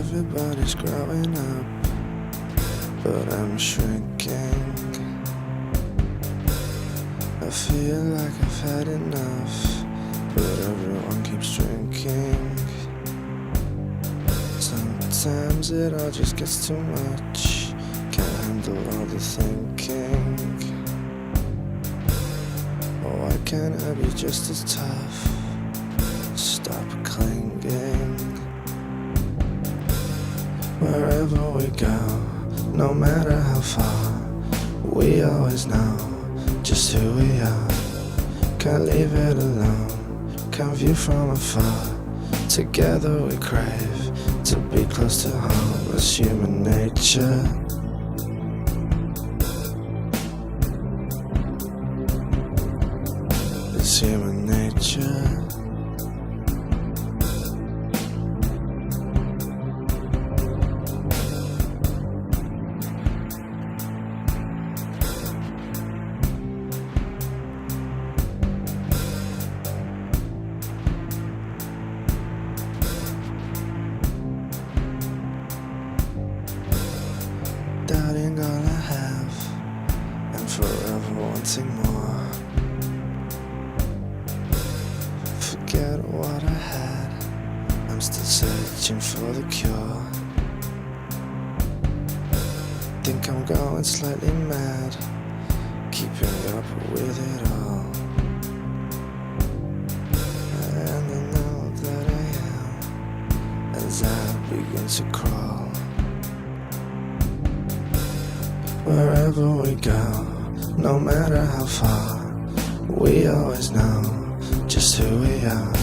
Everybody's growing up, but I'm shrinking. I feel like I've had enough, but everyone keeps drinking. Sometimes it all just gets too much, can't handle all the thinking. Oh, why can't I be just as tough? Stop clinging. Wherever we go, no matter how far, we always know just who we are. Can't leave it alone, can't view from afar. Together we crave to be close to home. It's human nature. It's human nature. Doubting all I have and forever wanting more. Forget what I had, I'm still searching for the cure. Think I'm going slightly mad, keeping up with it all. And I know that I am as I begin to crawl. Wherever we go, no matter how far, we always know just who we are.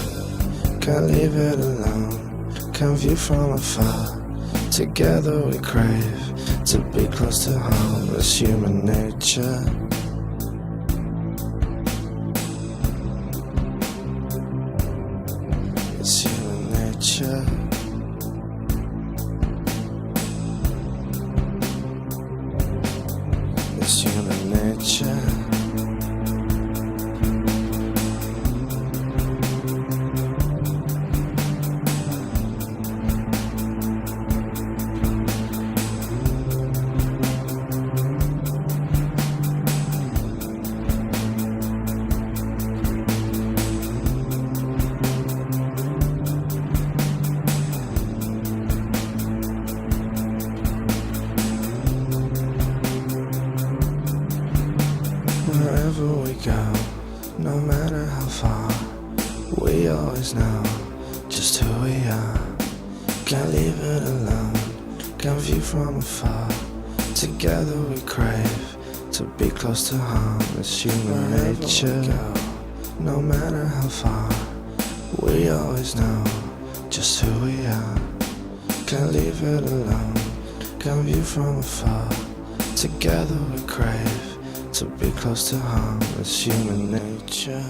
Can't leave it alone, can't view from afar. Together we crave to be close to home. It's human nature. It's human nature. It's human nature. Wherever we go, no matter how far, we always know just who we are. Can't leave it alone, can't view from afar. Together we crave to be close to home. It's human nature. No matter how far, we always know just who we are. Can't leave it alone, can't view from afar. Together we crave to be close to home. It's human nature.